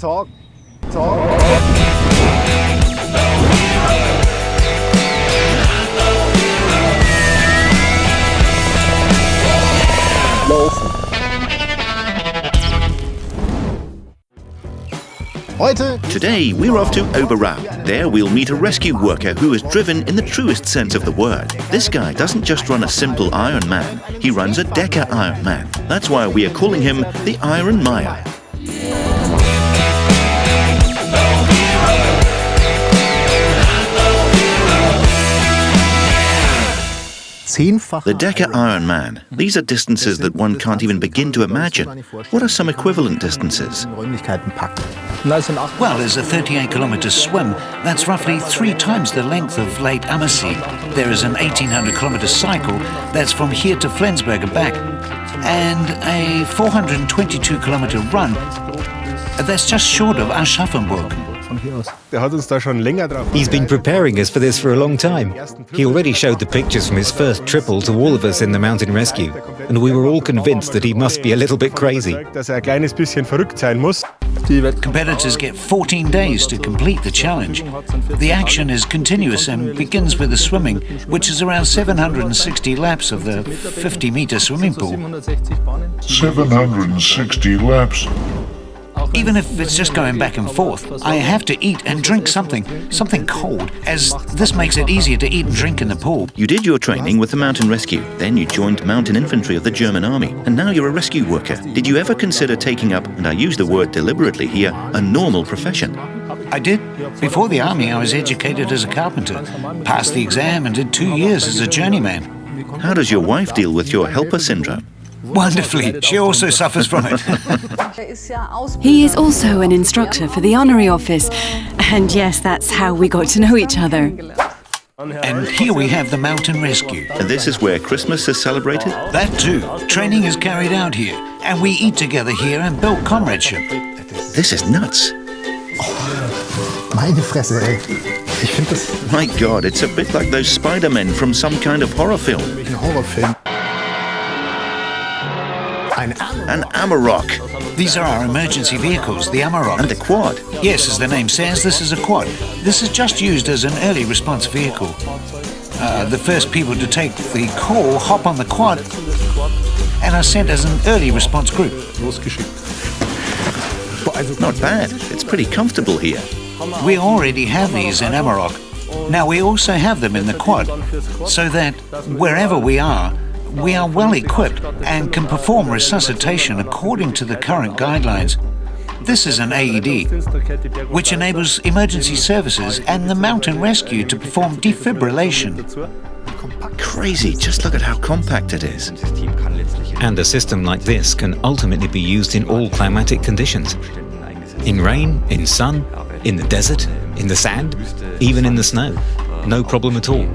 Talk. Today we're off to Oberau. There we'll meet a rescue worker who is driven in the truest sense of the word. This guy doesn't just run a simple Ironman, he runs a deca Ironman. That's why we are calling him the IronMayer. The deca Ironman. These are distances that one can't even begin to imagine. What are some equivalent distances? Well, there's a 38-kilometre swim. That's roughly 3 times the length of Lake Ammersee. There is an 1,800-kilometre cycle. That's from here to Flensburg and back. And a 422-kilometre run. That's just short of Aschaffenburg. He's been preparing us for this for a long time. He already showed the pictures from his first triple to all of us in the mountain rescue, and we were all convinced that he must be a little bit crazy. Competitors get 14 days to complete the challenge. The action is continuous and begins with the swimming, which is around 760 laps of the 50-meter swimming pool. 760 laps. Even if it's just going back and forth, I have to eat and drink something cold, as this makes it easier to eat and drink in the pool. You did your training with the mountain rescue, then you joined mountain infantry of the German army, and now you're a rescue worker. Did you ever consider taking up, and I use the word deliberately here, a normal profession? I did. Before the army, I was educated as a carpenter, passed the exam and did 2 years as a journeyman. How does your wife deal with your helper syndrome? Wonderfully. She also suffers from it. He is also an instructor for the honorary office. And yes, that's how we got to know each other. And here we have the mountain rescue. And this is where Christmas is celebrated? That too. Training is carried out here. And we eat together here and build comradeship. This is nuts. Meine Fresse, ey. Ich finde das... My God, it's a bit like those Spider-Men from some kind of horror film. Ein Horrorfilm. An Amarok. These are our emergency vehicles, the Amarok. And a quad. Yes, as the name says, this is a quad. This is just used as an early response vehicle. The first people to take the call hop on the quad and are sent as an early response group. Not bad. It's pretty comfortable here. We already have these in Amarok. Now we also have them in the quad, so that wherever we are well equipped and can perform resuscitation according to the current guidelines. This is an AED, which enables emergency services and the mountain rescue to perform defibrillation. Crazy, just look at how compact it is. And a system like this can ultimately be used in all climatic conditions. In rain, in sun, in the desert, in the sand, even in the snow. No problem at all.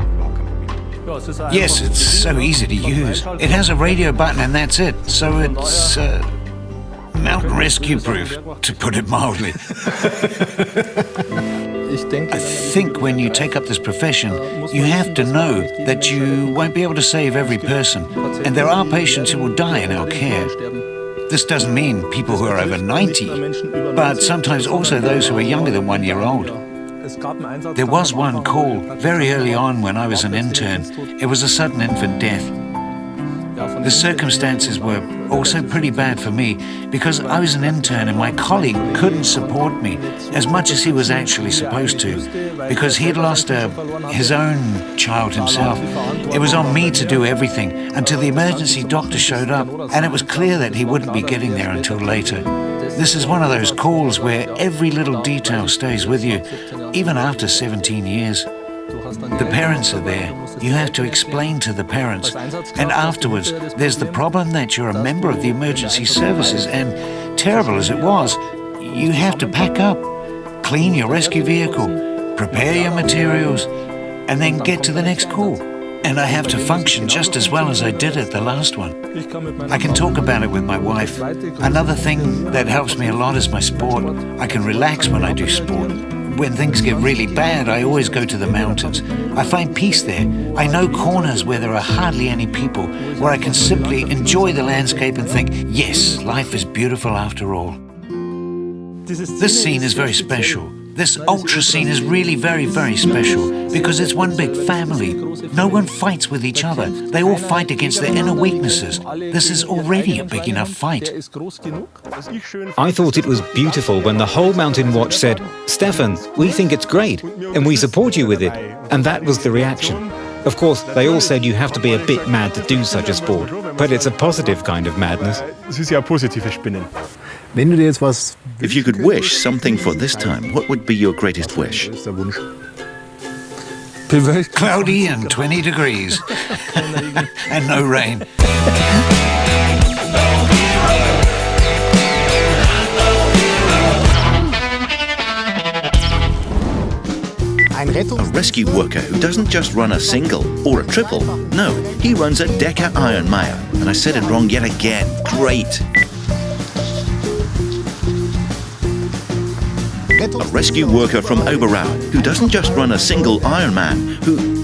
Yes, it's so easy to use. It has a radio button and that's it. So it's mountain rescue proof, to put it mildly. I think when you take up this profession, you have to know that you won't be able to save every person. And there are patients who will die in our care. This doesn't mean people who are over 90, but sometimes also those who are younger than 1 year old. There was one call very early on when I was an intern. It was a sudden infant death. The circumstances were also pretty bad for me because I was an intern and my colleague couldn't support me as much as he was actually supposed to because he had lost his own child himself. It was on me to do everything until the emergency doctor showed up, and it was clear that he wouldn't be getting there until later. This is one of those calls where every little detail stays with you, even after 17 years. The parents are there. You have to explain to the parents. And afterwards, there's the problem that you're a member of the emergency services, and terrible as it was, you have to pack up, clean your rescue vehicle, prepare your materials, and then get to the next call. And I have to function just as well as I did at the last one. I can talk about it with my wife. Another thing that helps me a lot is my sport. I can relax when I do sport. When things get really bad, I always go to the mountains. I find peace there. I know corners where there are hardly any people, where I can simply enjoy the landscape and think, yes, life is beautiful after all. This scene is very special. This ultra scene is really very, very special because it's one big family. No one fights with each other. They all fight against their inner weaknesses. This is already a big enough fight. I thought it was beautiful when the whole Mountain Watch said, "Stefan, we think it's great, and we support you with it." And that was the reaction. Of course, they all said you have to be a bit mad to do such a sport, but it's a positive kind of madness. Wenn du dir jetzt was If you could wish something for this time, what would be your greatest wish? ist der Wunsch. Cloudy and 20 degrees. And no rain. Ein A rescue worker who doesn't just run a single or a triple. No, he runs a deca IronMayer. And I said it wrong yet again. Great. A rescue worker from Oberau who doesn't just run a single Ironman, who